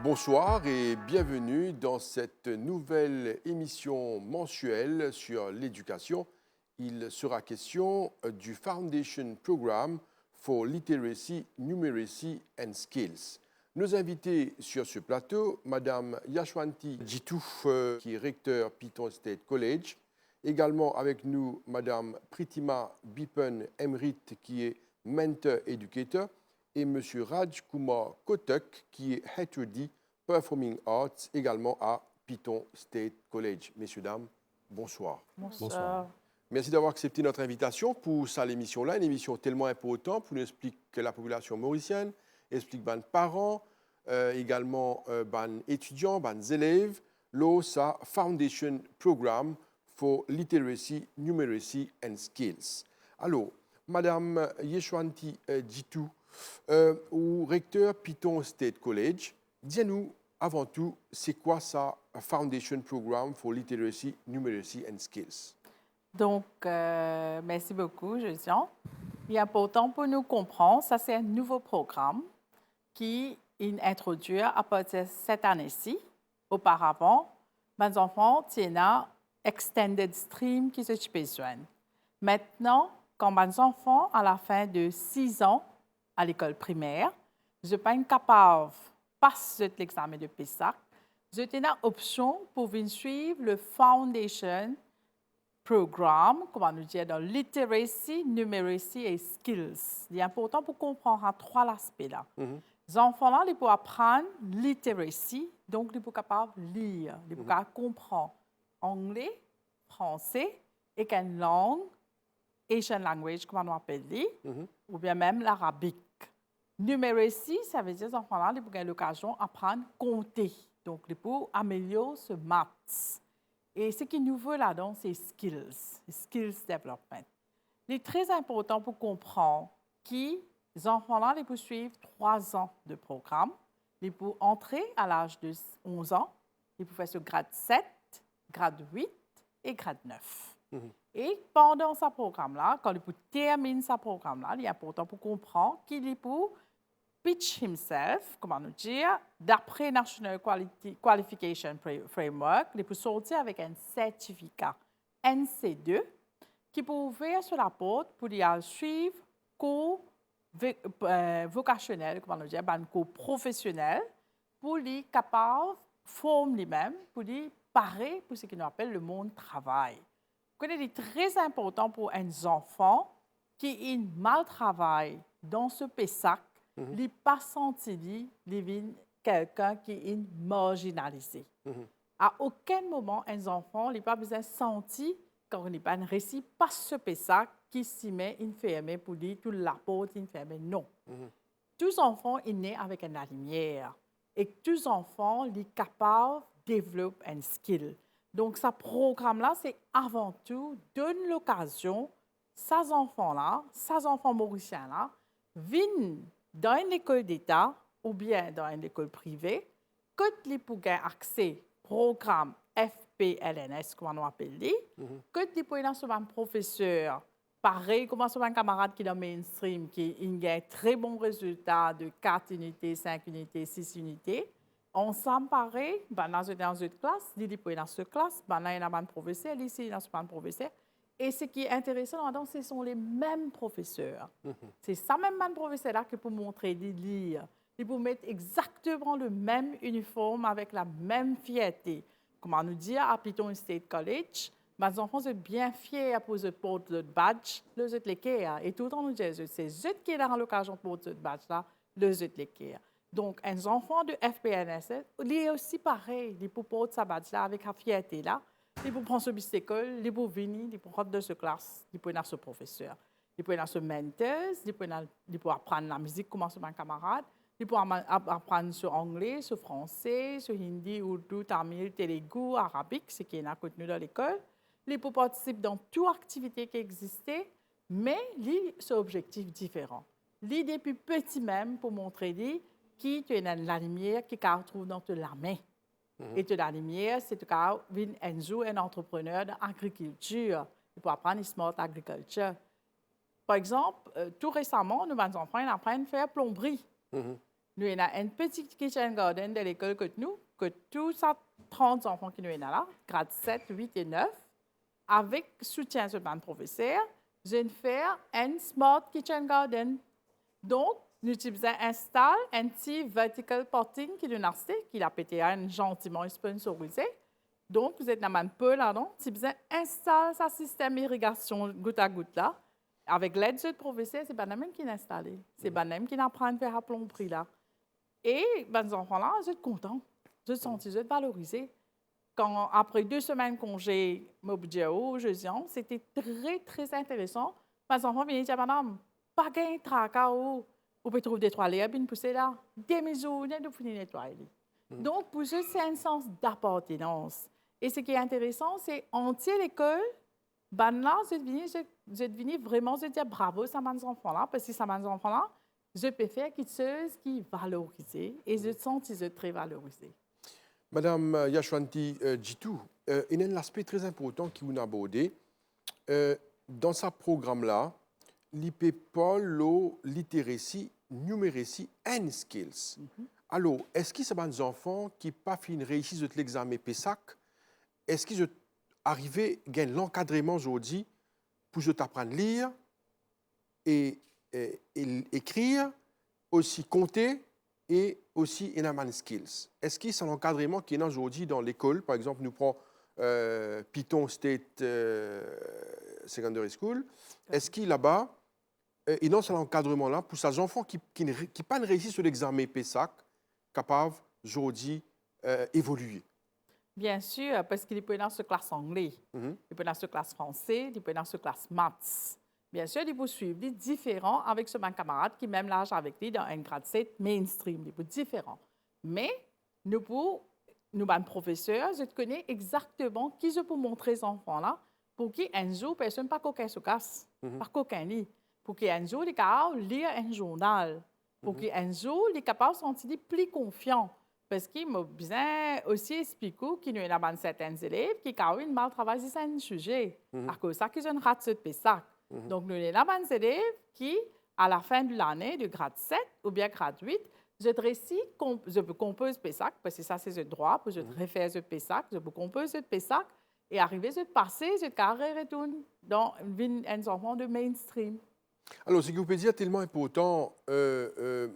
Bonsoir et bienvenue dans cette nouvelle émission mensuelle sur l'éducation. Il sera question du Foundation Programme for Literacy, Numeracy and Skills. Nos invités sur ce plateau, Madame Yashwanti Jitu, qui est recteur Piton State College. Également avec nous, Madame Pritima Bipen Emrit, qui est mentor educator. Et M. Raj Kumar Kotak, qui est HED Performing Arts, également à Piton State College. Messieurs, dames, bonsoir. Bonsoir. Merci d'avoir accepté notre invitation pour cette émission-là, une émission tellement importante pour nous expliquer la population mauricienne, expliquer les parents, également les étudiants, les élèves, l'OSA Foundation Programme for Literacy, Numeracy and Skills. Alors, Madame Yeshwanti Jitu, au recteur Piton State College, dis-nous avant tout, c'est quoi ça, Foundation Programme for Literacy, Numeracy and Skills? Donc, merci beaucoup, Josiane. Il est important pour nous comprendre, ça c'est un nouveau programme qui est introduit à partir de cette année-ci. Auparavant, mes enfants tiennent Extended Stream qui se besoin. Maintenant, quand mes enfants, à la fin de 6 ans à l'école primaire, je ne suis pas capable de passer l'examen de PESAC, j'ai une option pour venir suivre le Foundation Programme, comment nous dire, dans Literacy, Numeracy et Skills. Il est important pour comprendre trois aspects là. Les enfants-là, ils peuvent apprendre literacy, donc ils peuvent capables de lire, ils peuvent capables de comprendre anglais, français et quelle langue, Asian language, comme on appelle, ou bien même l'arabique. Numeracy, ça veut dire que les enfants-là, ils peuvent avoir l'occasion d'apprendre à compter. Donc, ils peuvent améliorer ce maths. Et ce qui est nouveau là-dedans, c'est skills development. Il est très important pour comprendre que les enfants-là, ils peuvent suivre 3 ans de programme. Ils peuvent entrer à l'âge de 11 ans. Ils peuvent faire ce grade 7, grade 8 et grade 9. Et pendant ce programme-là, quand ils peuvent terminer ce programme-là, il est important pour comprendre qu'il peut pitch himself, comment nous dire, d'après National Qualification Framework, il peut sortir avec un certificat NC2 qui peut ouvrir sur la porte pour y suivre cours vocationnel, comment nous dire, un cours professionnel, pour les capables de former lui-même, pour les parer pour ce qu'on appelle le monde du travail. C'est très important pour un enfant qui mal travaille dans ce PESAC, il n'est pas senti quelqu'un qui est marginalisé. À aucun moment, un enfant n'a pas besoin de sentir quand il n'est pas réussi pas ce PESAC qui s'y met enfermé pour dire toute la porte enfermée. Non. Tous enfants sont nés avec la lumière et tous enfants sont capables de développer un skill. Donc, ce programme-là, c'est avant tout donne l'occasion, ces enfants-là, ces enfants mauriciens-là, viennent dans une école d'État ou bien dans une école privée, que ils peuvent avoir accès au programme FPLNS, comme on appelle, que ils peuvent avoir un professeur, pareil comme un camarade qui est dans le mainstream, qui a un très bon résultat de 4 unités, 5 unités, 6 unités. Ensemble, pareil, dans une classe, il peut dans cette classe, il y a un professeur, ici, il y a un professeur. Et ce qui est intéressant là-dedans, ce sont les mêmes professeurs. C'est ça même professeur-là qui peut montrer de lire. Il peut mettre exactement le même uniforme avec la même fierté. Comme on nous dit à Piton State College, mes enfants sont bien fiers pour se porter le badge, le l'équerre. Et tout le temps, nous disons, c'est eux qui ont l'occasion de porter ce badge-là, le l'équerre. Donc, un enfant de FPNS, il est aussi pareil. Il peut porter sa badge-là avec la fierté-là. Il peut prendre ce bicycle, il peut venir, il peut rentrer dans cette classe, il peut être ce professeur. Il peut être ce mentor, il peut apprendre la musique comme un camarade, il peut apprendre sur anglais, sur français, sur hindi, urdu, tamil, telugu, arabique, ce qui est contenu dans l'école. Il peut participer dans toute activité qui existait, mais il a un objectif différent. Il depuis petit même pour montrer qui tu es dans la lumière qui se trouve dans la main. Et de la lumière, c'est un entrepreneur d'agriculture. Il peut apprendre smart agriculture. Par exemple, tout récemment, nos enfants apprennent à faire plomberie. Nous avons un petit kitchen garden de l'école que tous ces 30 enfants qui nous sont là, grade 7, 8 et 9, avec soutien de mon professeur, je vais faire un smart kitchen garden. Donc, nous utilisons installer un petit vertical potting qui nous a qui l'a pété gentiment sponsorisé. Donc, vous êtes dans un peu là-dedans. Si vous installez ce système d'irrigation goutte à goutte là, avec l'aide du professeur, c'est pas même qui l'a installé. C'est pas même qui apprend à faire la plomberie là. Et les enfants-là, ils sont contents. Ils sont valorisés. Quand, après 2 semaines congé, c'était très, très intéressant. Les enfants viennent dire, madame, pas de tracas, vous pouvez trouver des toilettes, bien pousser là. Des maisons, vous finissez de nettoyer. Donc, pour eux, c'est un sens d'appartenance. Et ce qui est intéressant, c'est entier l'école, ben là, je deviens vraiment, je dis bravo à ces enfants-là, parce que ces enfants-là, je peux faire quelque chose qui est valorisé et je sens qu'ils sont très valorisés. Madame Yashwanti Jitu, il y a un aspect très important qui vous a abordé. Dans ce programme-là, l'IPPOL, littératie, numératie and skills. Alors, est-ce que ces enfants qui n'ont pas fini réussir l'examen PESAC, est-ce qu'ils sont arrivés à gagner l'encadrement aujourd'hui pour apprendre à lire et écrire, aussi compter et aussi énormément de skills? Est-ce que c'est l'encadrement qui est aujourd'hui dans l'école? Par exemple, nous prenons Python State Secondary School. Est-ce qu'il là-bas, et dans cet encadrement-là, pour ces enfants qui n'ont pas réussi sur l'examen PESAC, capables aujourd'hui évoluer? Bien sûr, parce qu'il peut dans ce classe anglais, il peut dans ce classe français, il peut dans ce classe maths. Bien sûr, il peut suivre des différents avec ce même camarade qui même l'âge avec lui dans un grade 7 mainstream, il peut différent. Mais nous, même professeurs, je connais exactement qui je peux montrer aux enfants-là pour qu'un jour, personne pas qu'aucun se casse, pas qu'aucun lit. Pour qu'un jour, il est capable de lire un journal. Pour qu'un jour, il est capable de se sentir plus confiant. Parce qu'il m'a bien aussi expliqué qu'il y a certains élèves qui ont mal travaillé sur un sujet. À cause de ça, ils ont raté ce PESAC. Donc, nous avons des élèves qui, à la fin de l'année, de grade 7 ou bien grade 8, je peux composer PESAC, parce que ça, c'est le droit, pour je refaire ce PESAC, je peux composer ce PESAC et arriver à passer cette carrière et tout dans un enfant de mainstream. Alors, ce que vous pouvez dire est tellement important,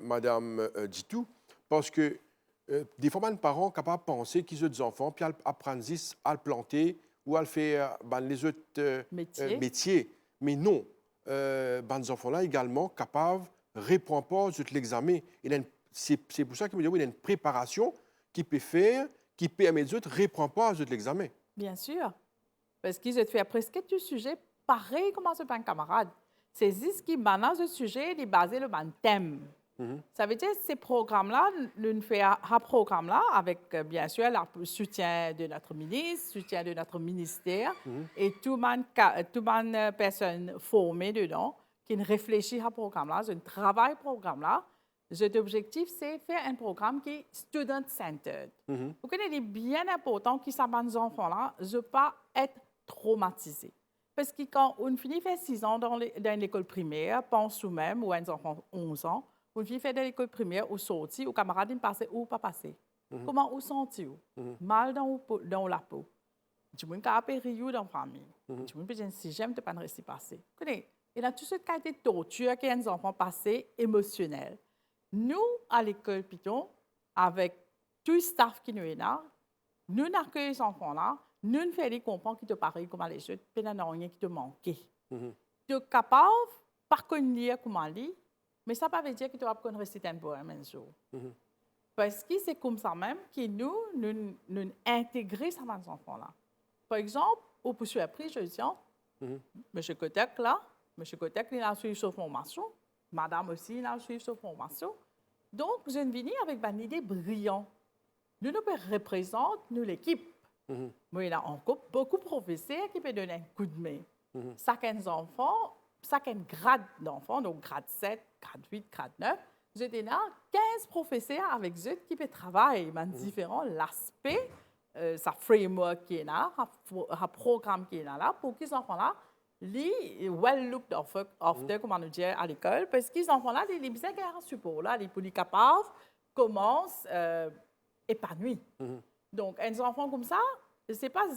Madame Jitu, parce que des fois, les parents sont capables de penser qu'ils ont des enfants, puis ils apprennent à le planter ou à le faire les autres métiers. Mais non, les enfants-là également capables de répondre pas à l'examen. C'est pour ça qu'il y a une préparation qui peut faire, qui permet aux autres de répondre pas à l'examen. Bien sûr, parce qu'ils ont fait presque tout sujet pareil comme ce un camarade. C'est ce qui manage le sujet, il est basé sur un thème. Ça veut dire que ces programmes-là, nous faisons un programme-là avec, bien sûr, le soutien de notre ministre, le soutien de notre ministère et toute une personne formée dedans qui réfléchit à ce programme-là, qui travaille ce programme-là. Cet objectif, c'est faire un programme qui est student-centered. Vous connaissez, il est bien important que ces enfants-là ne pas être traumatisés. Parce que quand on finit faire 6 ans dans l'école primaire, pense nous-mêmes, ou un enfant de 11 ans, on finit faire de l'école primaire, ou sorti, ou camarade, il passe ou pas passer. Comment vous sentez-vous? Mal dans la peau. Tu peux pas période dans la famille. Tu peux pas si j'aime, tu pas réussi passer. Il y a tout ce qui a été torture qui un enfant passé émotionnel. Nous, à l'école Python, avec tout le staff qui nous est là, nous accueillons ces enfants-là, nous ne faisons comprendre qu'ils te pareil comme les autres, puis il n'y a rien qui te manque. Tu es capable, par contre, de lire comment lire, mais ça ne veut pas dire que tu vas apprendre à réciter un poème un jour. Parce que c'est comme ça même que nous intégrons ces enfants-là. Par exemple, au poursuit appris, je dis, M. Kotek, là, M. Kotek, il a suivi sa formation, Madame aussi, il a suivi sa formation. Donc, je viens avec une idée brillante. Nous représentons l'équipe. Mais il y a encore beaucoup de professeurs qui peuvent donner un coup de main. Chacun enfant, chacun grade d'enfants, donc grade 7, grade 8, grade 9, j'étais là 15 professeurs avec eux qui peuvent travailler dans différents aspects, sa framework qui est là, un programme qui est là, pour que ces enfants-là well looked after, comment nous dire, à l'école, parce qu'ils enfants-là, les besoins qui ont support, là, les poulies capables commencent épanouis. Donc, un enfant comme ça, c'est pas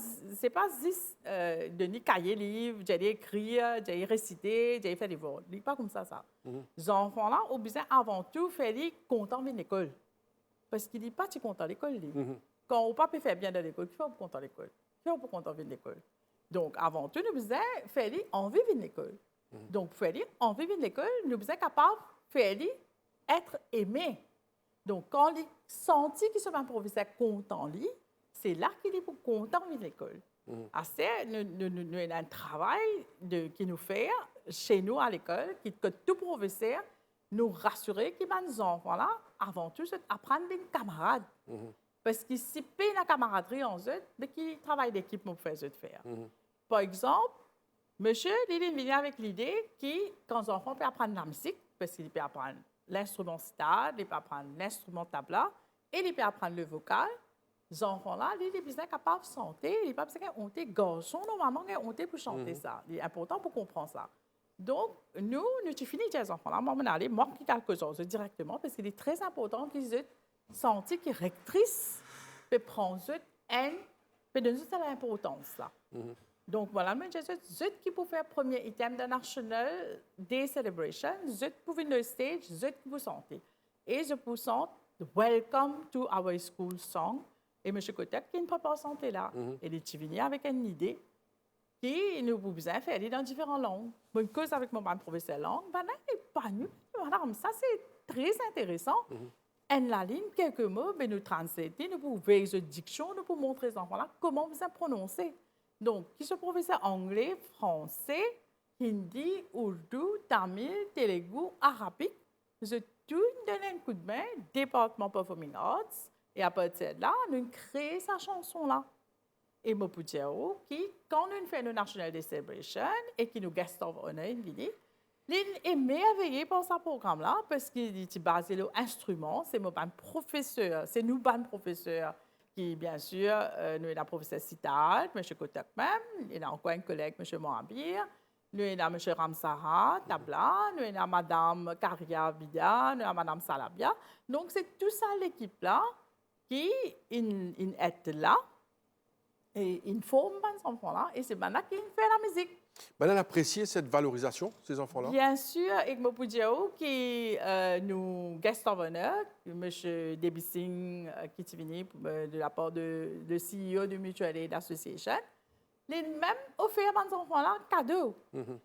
juste de ni cahier livre, d'aller écrire, d'aller réciter, d'aller faire des vols. C'est pas comme ça. Les enfants-là, ont besoin avant tout faire content de l'école. Parce qu'il n'est pas si content de l'école. Quand on ne peut pas faire bien de l'école, il faut content de l'école. Il faut content de l'école. Donc, avant tout, nous devons faire envie de l'école. Donc, pour faire envie de l'école, nous devons être capables de faire être aimé. Donc, quand il sentit qu'il soit un professeur content, c'est là qu'il est content de l'école. Nous avons un travail qui nous fait chez nous à l'école, que tout professeur nous rassurer que les enfants-là, avant tout, apprennent des camarades. Parce que si pas la camaraderie en eux, mais qui travaille d'équipe pour faire faire. Par exemple, monsieur, il est venu avec l'idée que quand les enfants peuvent apprendre la musique, parce qu'ils peuvent apprendre l'instrument sitar, ils peuvent apprendre l'instrument tabla, et ils peuvent apprendre le vocal, les enfants-là, ils sont bien capables de chanter, ils peuvent bien honter garçon, normalement, ils honter pour chanter ça. C'est important pour comprendre ça. Donc, nous finis les enfants-là, moi, je vais aller marquer quelque chose directement, parce qu'il est très important qu'ils aient senti que rectrice peut prendre un, peut donner l'importance là. Donc voilà, mais je qui pour faire premier item de National Day Celebration, je pour venir le stage, je qui pour chanter. Et je pour chanter Welcome to our school song. Et M. Kotek qui ne peut pas chanter là. Et il est venu avec une idée qui nous besoin faire dans différentes langues. Une cause avec mon professeur langue, ben pas nous. Madame, ça c'est très intéressant. En la ligne, quelques mots, ben, nous translater, nous pouvons vérifier la diction, nous pouvons montrer aux enfants-là comment vous prononcer. Donc, qui sont professeurs anglais, français, hindi, ourdou, tamil, telugu, arabique, je tout donne un coup de main, département Performing Arts, et à partir de là, nous créons sa chanson-là. Et je peux dire qui, quand nous faisons le National Day Celebration et qui nous guest of honor, il est merveilleux pour ce programme-là parce qu'il est basé sur l'instrument. C'est mon professeur, c'est nous, professeurs, qui, bien sûr, nous avons le professeur Sital, M. Kotak même, il y a encore un collègue, M. Mohabir, nous avons M. Ramsara, Tabla, nous avons Mme Karia Vida, nous avons Mme Salabia. Donc, c'est tout ça l'équipe-là qui est là et il forme ces enfants-là et c'est maintenant qu'ils font la musique. Madame apprécié cette valorisation, ces enfants-là? Bien sûr, et je peux dire qui nous guest of honor, M. Debbie Singh, qui est venu de la part de CEO de Mutual Aid Association. Ils ont même offert à ces enfants-là un cadeau.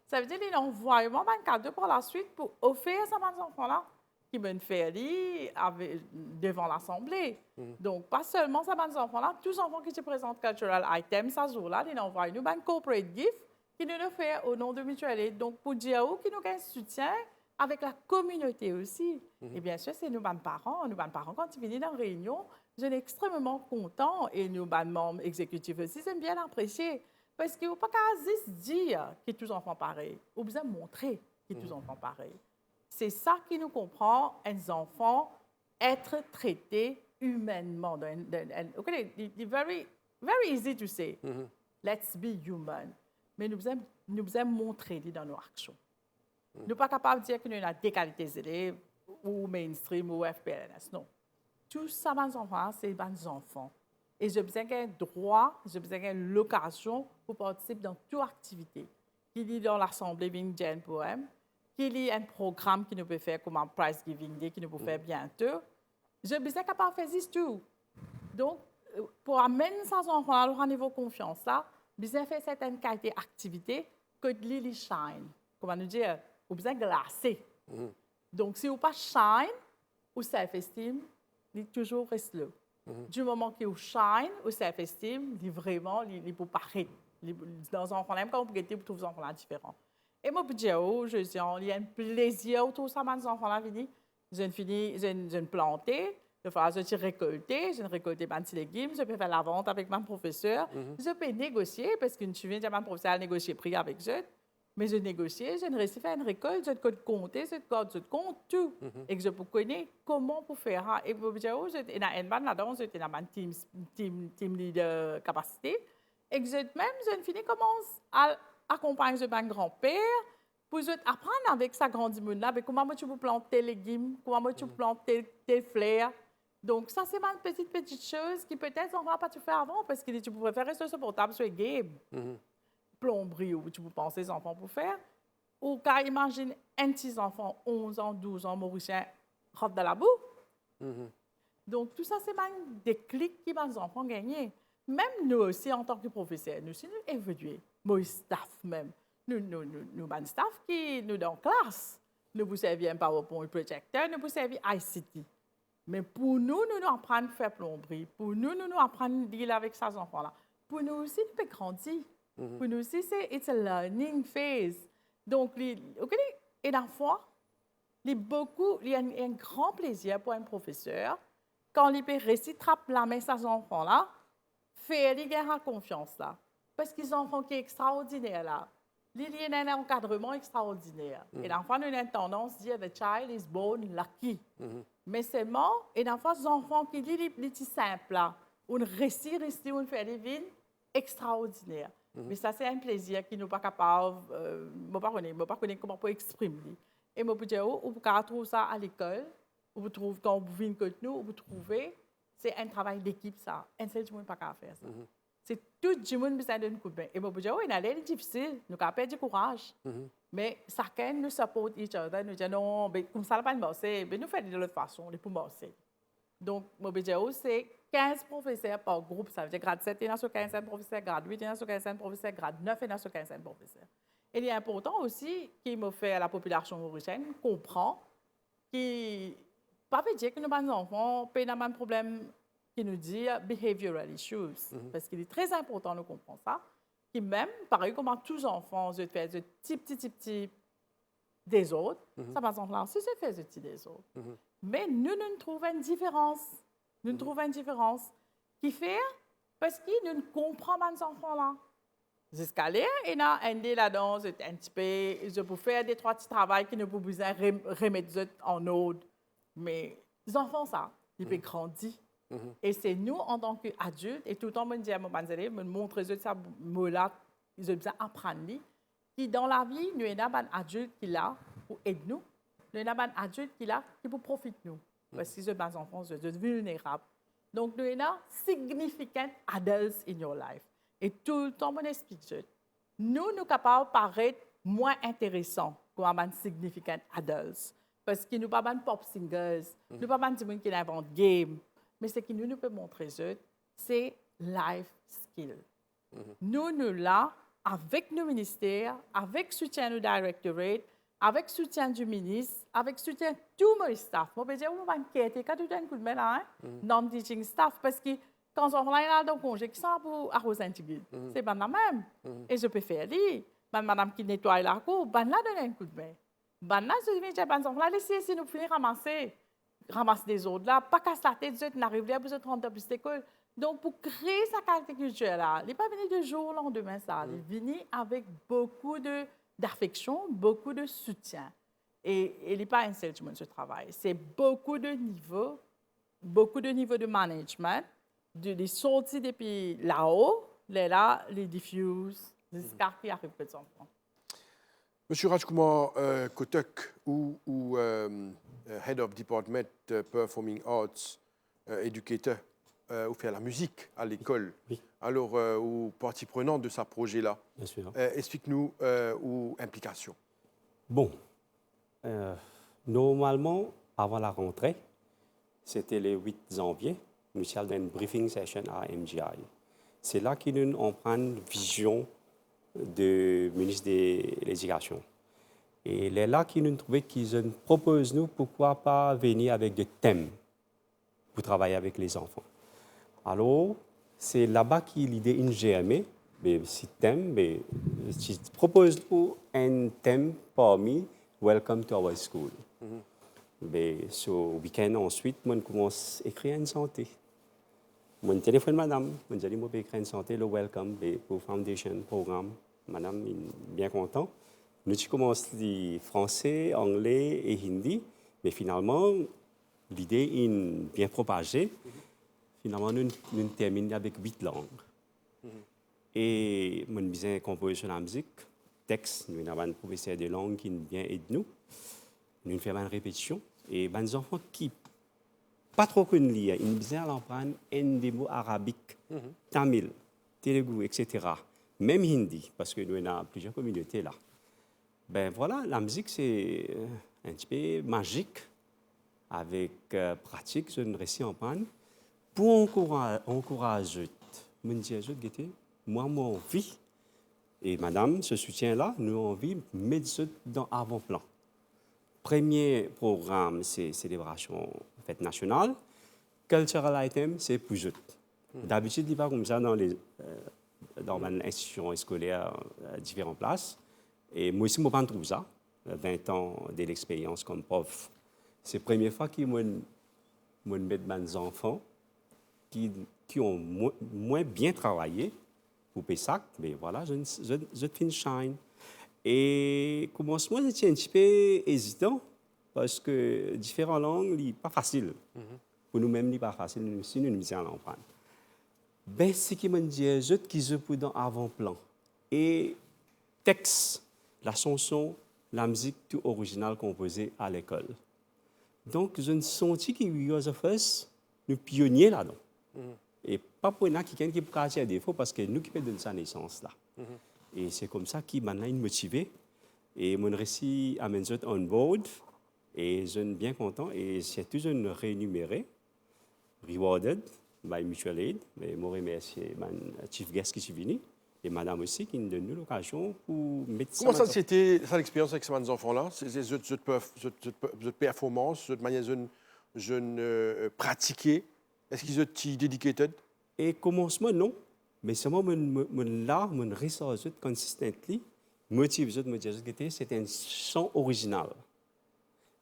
Ça veut dire qu'ils envoient vraiment un cadeau pour la suite pour offrir à ces enfants-là qui vont faire devant l'Assemblée. Donc, pas seulement ces enfants-là, tous les enfants qui se présentent cultural items, ce jour-là, ils envoient nous un corporate gift qui nous le fait au nom de Mutual Aid. Donc, pour dire qui nous gagne soutien avec la communauté aussi. Et bien sûr, c'est nous, parents. Nous, parents, quand ils viennent dans la réunion, je suis extrêmement content. Et nous, membres exécutifs aussi, j'aime bien l'apprécier. Parce qu'il ne faut pas juste dire que tous les enfants pareils. Il faut besoin montrer que tous les enfants pareils. C'est ça qui nous comprend, un enfant, être traité humainement. C'est very easy to say. Let's be human. Mais nous devons montrer dans nos actions. Nous ne sommes pas capables de dire que nous avons des qualités élèves ou mainstream ou FPLNS. Non. Tout ça, mes enfants, c'est des enfants. Et j'ai besoin d'un droit, j'ai besoin d'une location pour participer dans toute activité. Qu'il y ait dans l'Assemblée Vindienne pour eux, qu'il y ait un programme qui nous peut faire comme un Prize Giving Day qui nous peut faire bientôt. J'ai besoin capable de faire tout. Donc, pour amener ces enfants-là à leur niveau de confiance, là, besoin faire certaines qualités d'activité que Lily shine. Comment nous dire? Vous besoin glacer. Donc, si vous pas shine, ou self-esteem, il toujours reste là. Du moment que vous shine, ou self-esteem, il vraiment, il peut paraître. Dans un enfant, même quand vous regardez, vous trouvez les enfants différents. Et moi, je dis, il y a un plaisir autour de ça, mes enfants-là, je planter. Je récolter, je récolter mes légumes, je peux faire la vente avec mon professeur, je peux négocier, parce que je viens de mon professeur à négocier prix avec eux, mais je négocie, je réussis à faire une récolte, je peux compter, je compte tout, et que je peux connaître comment pour faire. Et je dis, il y a une bande là-dedans, je suis dans team leader capacité, et que je finis commence à accompagner un grand-père pour apprendre avec sa grande monde là, comment tu peux planter les légumes, comment tu peux planter tes fleurs. Donc, ça, c'est une petite chose qui peut-être on ne va pas te faire avant parce que tu peux faire rester sur portable sur le game. Plomberie, ou tu peux penser les enfants pour faire. Ou quand imagine un petit enfant, 11 ans, 12 ans, mauricien, rentre dans la boue. Donc, tout ça, c'est un déclic qui va les enfants gagner. Même nous aussi, en tant que professeurs, nous aussi, nous évoluons. Moi, staff même. Nous avons un staff qui nous dans la classe. Nous vous servons un PowerPoint projecteur, nous vous servons ICT. Mais pour nous apprenons à faire plomberie. Pour nous apprenons à dealer avec ces enfants-là. Pour nous aussi, nous pouvons grandir. Pour nous aussi, c'est un learning phase. Donc, et la fois, il y a un grand plaisir pour un professeur quand il peut réussir à la main ces enfants-là, faire les gagner confiance là. Parce qu'ils ont un enfant qui est extraordinaire là. Il y a un encadrement extraordinaire. Et l'enfant a une tendance à dire « the child is born lucky ». Mais seulement, et l'enfant, les enfants qui lisent les petits simples là, on réussit, on fait des vies extraordinaires. Mais ça, c'est un plaisir qui n'est pas capable, je ne sais pas comment on exprimer. Et je peux dire, vous pouvez trouver ça à l'école, vous trouvez quand vous venez avec nous, vous trouvez, c'est un travail d'équipe ça. Un seul monde ne peut pas faire ça. C'est tout le monde qui besoin d'un coup de main. Et je peux dire, il est difficile, nous avons perdu du courage. Mais chacun nous supporte each other, nous dit non, comme ça, pas marcher, mais nous faisons de l'autre façon, les pour marcher. Donc, je peux dire, c'est 15 professeurs par groupe, ça veut dire grade 7, il y en a sur 15 professeurs, grade 8, il y en a sur 15 professeurs, grade 9, il y en a sur 15 professeurs. Et il est important aussi qu'il me fait à la population mauricienne comprendre que, pas veut dire que nos enfants ont un problème qui nous dit behavioral issues, parce qu'il est très important de comprendre ça, que même, pareil, comme tous les enfants, je fais de petits des autres, ça va s'en lancer, je fais de petits des autres. Mais nous trouvons une différence. Nous trouvons une différence qui fait parce que nous ne comprenons pas les enfants-là. Jusqu'à là, il y a un dé là-dedans, un petit peu, je peux faire des trois petits travaux qui ne peuvent pas remettre en ordre. Mais les enfants, ça, ils peuvent grandir. Et c'est nous, en tant qu'adultes, et tout le temps, je dis à mon élève, je montre ça, là, ils ont besoin d'apprendre. Qui dans la vie, nous avons un adulte qui est là pour aider nous. Nous avons un adulte qui est là qui peut profiter de nous. Parce que les enfants sont vulnérables. Donc, nous avons significant adults in your life. Et tout le temps, je explique. Nous sommes capables de paraître moins intéressants comme un significant adults. Parce que nous ne sommes pas pop singers, nous ne sommes pas des gens qui inventent game. Mais ce que nous pouvons montrer, c'est life skill. Nous là, avec nos ministères, avec le soutien du directorate, avec le soutien du ministre, avec le soutien de tout mon staff. Je peux dire, on va inquiéter quand tu as un coup de main là, non-teaching staff, parce que quand on est là dans le congé, qui sont pour arroser un petit peu, c'est pas la même. Et je peux faire lire. Madame qui nettoie la cour, ben là, donne un coup de main. Ben là, je dis, ben là, laissez nous finir ramasser des autres là, pas casser la tête, vous n'arrivez pas, vous êtes rentrés plus d'école. Donc, pour créer sa qualité culturelle-là, il n'est pas venu de jour au lendemain, ça. Il est venu avec beaucoup d'affection, beaucoup de soutien. Et il n'est pas un seul ce travail. C'est beaucoup de niveaux de management, des sorties depuis là-haut, les diffuses, jusqu'à ce qui arrive aux enfants. Monsieur Rajkumar Kotek, ou Head of Department Performing Arts, éducateur, ou faire la musique à l'école. Oui. Alors, ou partie prenante de ce projet-là. Bien sûr. Explique-nous ou implication. Bon, normalement, avant la rentrée, c'était le 8 janvier, nous avons une briefing session à MGI. C'est là que nous prenons une vision du ministre de l'Éducation. Et c'est là que nous trouvons qu'ils proposent nous pourquoi pas venir avec des thèmes pour travailler avec les enfants. Alors, c'est là-bas que l'idée est germée. Mais ce thème, je propose un thème parmi Welcome to our school. Mais ce week-end, ensuite, je commence à écrire une santé. Je téléphone madame, je dis que je peux écrire une santé, le Welcome, pour Foundation Programme. Madame est bien contente. Nous commençons le français, anglais et hindi, mais finalement, l'idée est bien propagée. Finalement, nous terminons avec 8 langues. Et je me composé sur la musique, texte, nous avons un professeur de langue qui vient aider nous. Nous faisons une répétition. Et les enfants qui pas trop connus lire, ils besoin d'apprendre des mots arabiques, tamil, telugu, etc. Même hindi, parce que nous avons plusieurs communautés là. Ben voilà, la musique, c'est un petit peu magique. Avec pratique, je ne réussis en panne. Pour encourager, moi, mon vie, et madame, ce soutien-là, nous avons envie de mettre ça dans avant-plan. Premier programme, c'est célébration fête nationale. Cultural item, c'est pour eux. D'habitude, il n'est pas comme ça dans une institution scolaire à différentes places. Et moi aussi, je ne trouve pas ça. 20 ans de l'expérience comme prof. C'est la première fois qu'ils me mettent des enfants qui ont moins bien travaillé pour PESAC, mais voilà, je fais shine. Et au commencement, j'étais un petit peu hésitant parce que différentes langues, ce n'est pas facile. Pour nous-mêmes, ce n'est pas facile, nous aussi, nous nous allons apprendre. Ben, ce qui me dit, je qui peux dans avant-plan. Et texte, la chanson, la musique tout originale composée à l'école. Donc, je me sens que nous sommes pionniers là-dedans. Et pas pour quelqu'un qui peut faire défaut parce que nous qui faisons de sa naissance là. Et c'est comme ça qu'il m'a motivé. Et mon récit amène on board. Et je suis bien content. Et c'est toujours rémunéré, rewarded by Mutual Aid. Mais je remercie mon chief guest qui est venu. Et madame aussi qui nous donne l'occasion pour mettre ça. Comment ça c'était l'expérience avec ces enfants-là? Cette performance, cette manière de pratiquer? Est-ce qu'ils sont dedicated? Et commencement, non. Mais c'est moi, mon resource consistently, motive, c'est un chant original.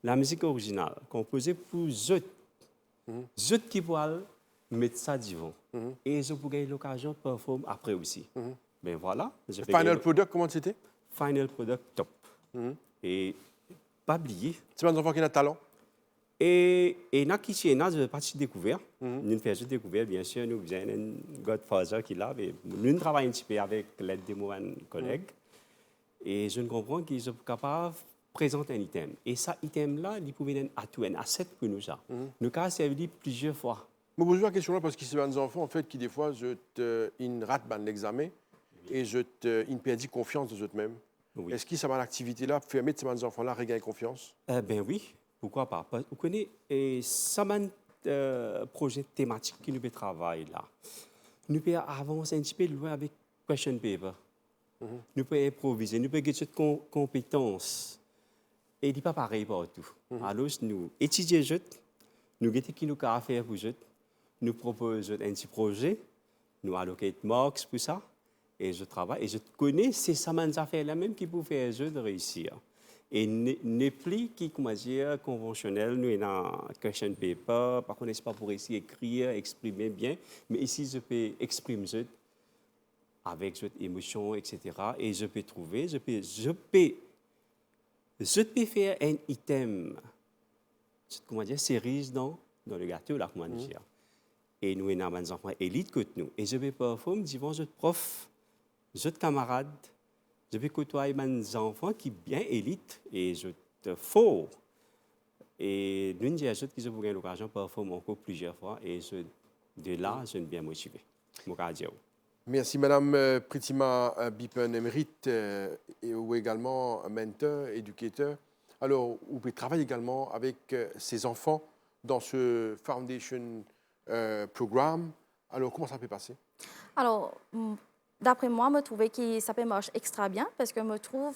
La musique originale, composée pour eux. Eux qui veulent mettre ça devant. Et je pourrais avoir l'occasion de performer après aussi. Ben voilà. Le final product, comment c'était? Final product, top. Et pas oublier. C'est un enfant qui a talent? Et dans qui je partie découvert. Nous faisons découvert, bien sûr, nous avons un godfather qui est là. Nous travaillons un petit peu avec l'aide de mon collègue. Et je comprends qu'ils sont capables de présenter un item. Et cet item-là, il pouvait être un atout, un asset pour nous. Nous avons servi plusieurs fois. Je me pose la question là parce qu'il y a des enfants en fait, qui, des fois, ils ratent l'examen et ils perdent confiance en eux-mêmes. Oui. Est-ce que ça va l'activité-là pour permettre à ces enfants-là de regagner confiance? Ben oui, pourquoi pas. Vous connaissez, ça un projet thématique qui nous peut travailler là. Nous pouvons avancer un petit peu loin avec question paper. Nous pouvons improviser, nous pouvons avoir cette compétence. Et il n'est pas pareil partout. Alors, nous étudions, nous avons qui nous avons faire pour eux. Nous proposons un petit projet, nous alloquons marks pour ça, et je travaille. Et je connais ces affaires-là même qui peuvent faire eux de réussir. Et n'est plus qui, comment dire, conventionnel, nous avons un question paper, par contre, ce n'est pas pour essayer d'écrire, exprimer bien, mais ici, je peux exprimer avec cette émotion, etc. Et je peux trouver, je peux faire un item, comment dire, série dans le gâteau, là, comment dire. Et nous avons des enfants élites que nous. Et je vais performer devant les profs, les camarades. Je vais côtoyer des enfants qui sont bien élites et je te fous. Et nous avons qui ont eu l'occasion de performer encore plusieurs fois. Et de là, je suis bien motivé. Merci, Madame Pritima Bipen, émérite ou également mentor, éducateur. Alors, vous pouvez travailler également avec ces enfants dans ce Foundation programme. Alors, comment ça peut passer? Alors, d'après moi, je trouve que ça peut marcher extra bien parce que je trouve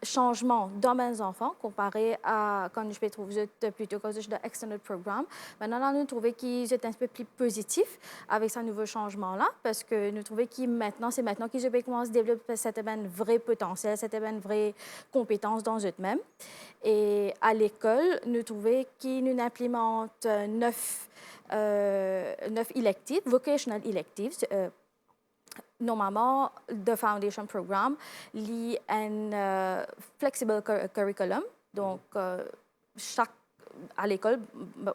changement dans mes enfants comparé à quand je trouve plutôt que de extended programme. Maintenant, nous trouvons que c'est un peu plus positif avec ce nouveau changement-là parce que nous trouvons que c'est maintenant que je vais commencer à développer cet vrai potentiel, cette vraie compétence dans eux-mêmes. Et à l'école, nous trouvons que nous implémentons 9 electives, vocational electives. Normalement, le Foundation Programme lit un flexible curriculum. Donc, à l'école,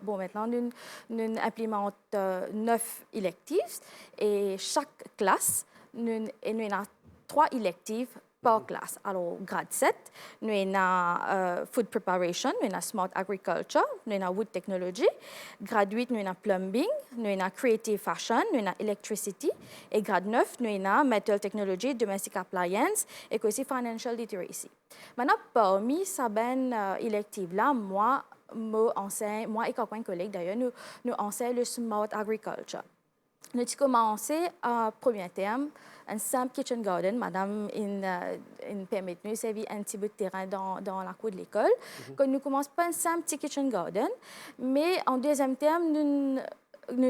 maintenant, nous implémentons 9 electives et chaque classe, nous avons 3 electives par classe. Alors, grade 7, nous avons Food Preparation, nous avons Smart Agriculture, nous avons Wood Technology. Grade 8, nous avons Plumbing, nous avons Creative Fashion, nous avons Electricity. Et grade 9, nous avons Metal Technology, Domestic Appliance et aussi Financial Literacy. Maintenant, parmi ces électives-là, moi et quelques collègues d'ailleurs, nous enseignons le Smart Agriculture. Nous avons commencé à premier terme, un simple kitchen garden. Madame permet de nous servir un petit bout de terrain dans la cour de l'école. Quand nous commençons pas un simple petit kitchen garden, mais en deuxième terme, nous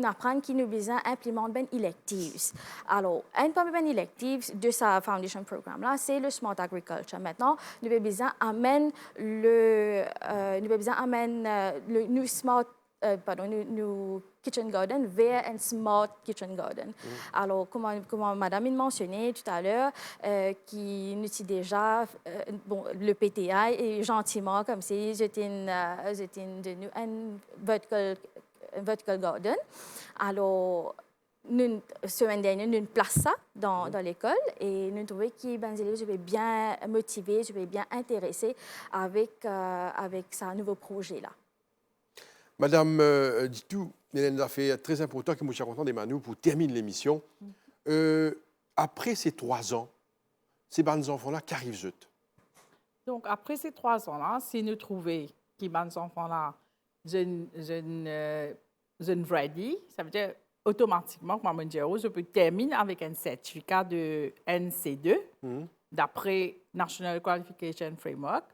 apprenons qu'il nous besoin d'implémenter des électives. Alors, un parmi les électives de sa foundation programme là, c'est le Smart Agriculture. Maintenant, nous avons besoin d'amener le new smart nous kitchen garden vers un smart kitchen garden. Alors, comme Madame a mentionné tout à l'heure, qui nous dit déjà, le PTI est gentiment comme si j'étais un vertical garden. Alors, semaine dernière, nous plaçons ça dans l'école et nous trouvons que les élèves sont bien motivés, sont bien intéressés avec ce nouveau projet-là. Madame Ditou, Hélène a fait très important que nous soyons contents d'Emmanuel pour terminer l'émission. Après ces 3 ans, ces bons enfants-là, qu'arrivent-ils? Donc, après ces 3 ans-là, si nous trouvons que ces bons enfants-là, je ready, ça veut dire automatiquement, comme je peux terminer avec un certificat de NC2, d'après National Qualification Framework.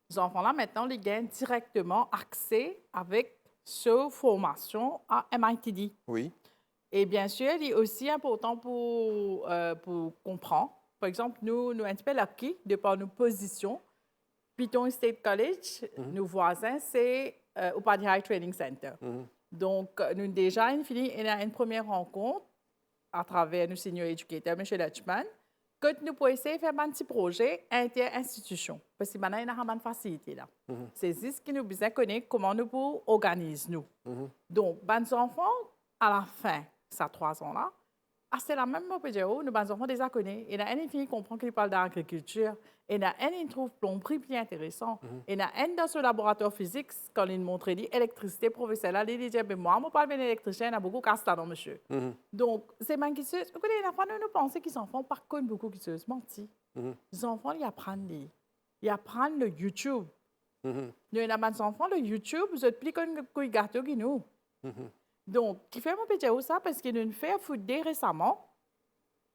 Les enfants-là, maintenant, ils gagnent directement accès avec cette formation à MITD. Oui. Et bien sûr, il est aussi important pour comprendre. Par exemple, nous un petit peu lucky de par nos positions. Python State College, nos voisins, c'est au Paddy High Training Center. Donc, nous déjà fini une première rencontre à travers nos senior educators, M. Lutchman, que nous pouvons essayer de faire un petit projet inter-institution. Parce que maintenant, il y a une facilité là. C'est ce qui nous besoin de connaître comment nous pouvons organiser nous. Donc, les enfants, à la fin, ça 3 ans là, c'est la même chose, nous, les enfants déjà connaissent. Il y a un qui comprend qu'il parle d'agriculture. Il y a un qui trouve plomberie plus intéressant. Il y a un dans ce laboratoire physique, quand il montre l'électricité, professeur là, il dit, moi, je parle d'un électricien, il y a beaucoup de casse dans monsieur. Donc, c'est même qui se... Vous connaissez, les enfants, nous pensons qu'ils enfants, par contre, beaucoup qui se mentent. Les enfants, ils apprennent le YouTube. Nous, avons des enfants, le YouTube, vous êtes plus comme un gâteau que nous. Donc, qui fait mon petit ça parce qu'il nous fait foot récemment.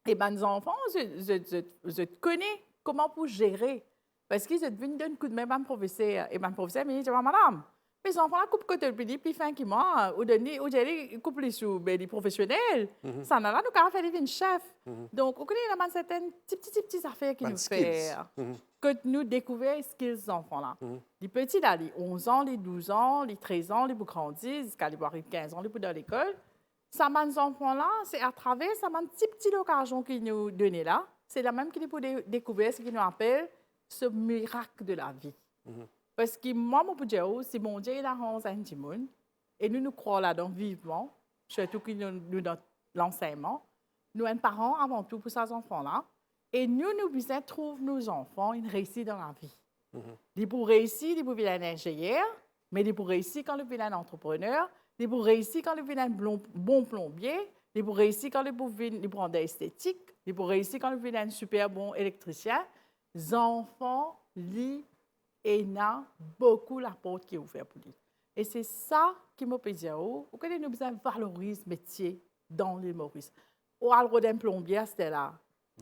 Et les enfants, je connais comment pour gérer. Parce qu'ils sont venus donner un coup de main à mon professeur. Et mon professeur me dit, madame, mes enfants coupent côté le pays, puis fin qui m'a, ou j'ai coupé les sous, les professionnels. Ça n'a là, nous avons fait des chefs. Donc, on connaît certaines petites affaires qui nous font. Que nous découvrons ce qu'ils enfants là. Les petits là, les 11 ans, les 12 ans, les 13 ans, les plus grandis, jusqu'à les 15 ans, les plus dans l'école. Ces enfants là, c'est à travers ces petite occasion qu'ils nous donnent là, c'est la même qu'ils peuvent découvrir ce qu'ils nous appellent ce miracle de la vie. Parce que moi, mon dire, c'est mon Dieu, il a rendu un petit monde, et nous croyons là-dedans vivement, surtout que nous dans l'enseignement. Nous sommes parents avant tout pour ces enfants-là. Et nous besoin de trouver nos enfants une réussite dans la vie. Ils pour réussir, ils pour devenir un ingénieur, mais ils pour réussir quand ils deviennent un entrepreneur, ils pour réussir quand ils deviennent un bon plombier, ils pour réussir quand ils prennent des esthétiques, ils pour réussir quand ils deviennent un super bon électricien. Les enfants, et n'a beaucoup la porte qui est ouverte pour lui. Et c'est ça qui m'a dit, nous besoin de valoriser ce métier dans l'île Maurice. Au alro d'un plombier, c'était là.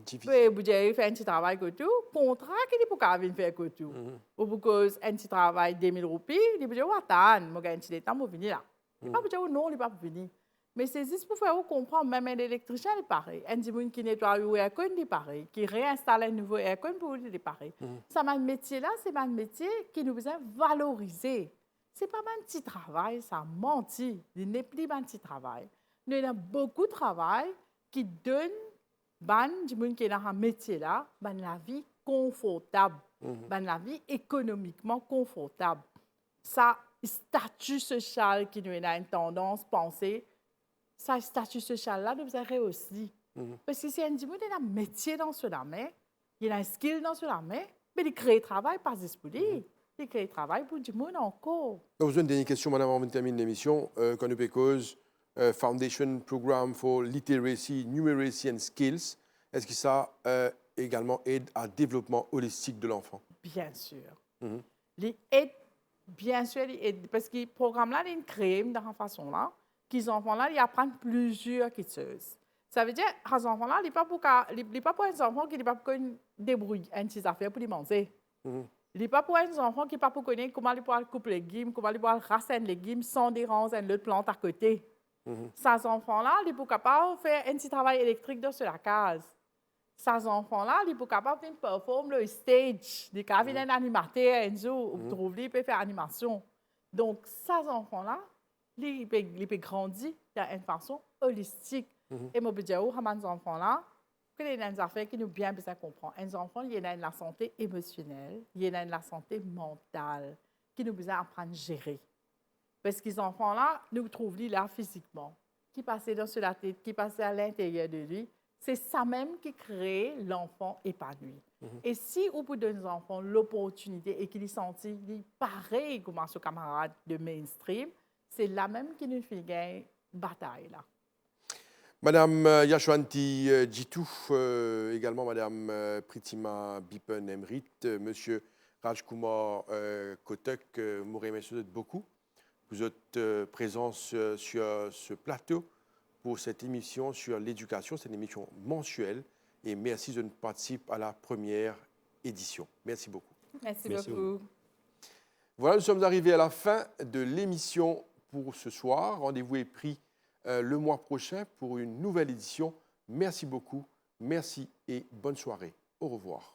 Puis, vous avez fait un petit travail que tout, contrat qu'il est pour qu'il faire que tout. Ou pour un petit travail 2000 roupies, il dit, attends, je gagne un petit temps pour venir là. Il ne pas dire non, il n'est pas pour venir. Mais c'est juste pour faire comprendre, même un électricien, il est pareil. Un petit qui nettoie le aircon, il est pareil. Qui réinstalle un nouveau aircon, pour lui, il est pareil. Ça, ce métier-là, c'est un métier qui nous besoin valoriser. Ce n'est pas un petit travail, ça mentit. Il n'est plus un petit travail. Nous avons beaucoup de travail qui donne du monde qui est dans un métier-là, la vie confortable, la vie économiquement confortable. Ça, statut social qui nous a une tendance à penser, ça, statut social-là, nous avons aussi. Parce que si un monde a un métier dans ce domaine, il Il a un skill dans la main, mais il crée travail pas juste pour lui. Il crée travail pour du monde encore. Donc, une dernière question, madame, avant de terminer l'émission. Quand nous cause Foundation Program for Literacy, Numeracy and Skills, est-ce que ça également aide à développement holistique de l'enfant? Bien sûr. Il aide, bien sûr, parce que le programme-là, il est créé de cette façon-là, qu'ils enfants-là, ils apprennent plusieurs choses. Ça veut dire que les enfants-là, il n'est pas pour un enfant qui n'est pas pour débrouiller une petite affaire pour les manger. Il n'est pas pour un enfant qui n'est pas pour connaître comment il peut couper les légumes, comment il peut raser les légumes sans déranger une autre plante à côté. Ces enfants-là, ils sont capables de faire un petit travail électrique dans la case. Ces enfants-là, ils sont capables de performer le stage. Ils sont capables d'être animateurs, ils peuvent faire animation. Donc, ces enfants-là, ils peuvent grandir d'une façon holistique. Et je peux dire aux enfants-là, que les affaires qui nous bien besoin de comprendre. Un enfant, il y a la santé émotionnelle, il y a la santé mentale, qui nous besoin d'apprendre à gérer. Parce que les enfants-là, nous trouvent là physiquement, qui passent dans la tête, qui passent à l'intérieur de lui. C'est ça même qui crée l'enfant épanoui. Et si au bout d'un enfant l'opportunité et qu'il est senti pareil comme son camarade de mainstream, c'est là même qu'il nous fait gagner bataille là. Madame Yashwanti Jitu, également Madame Pritima Bipen-Emrit, Monsieur Rajkumar Kotek, vous remercie beaucoup pour votre présence sur ce plateau pour cette émission sur l'éducation. C'est une émission mensuelle et merci de participer à la première édition. Merci beaucoup. Merci beaucoup. Voilà, nous sommes arrivés à la fin de l'émission pour ce soir. Rendez-vous est pris le mois prochain pour une nouvelle édition. Merci beaucoup, merci et bonne soirée. Au revoir.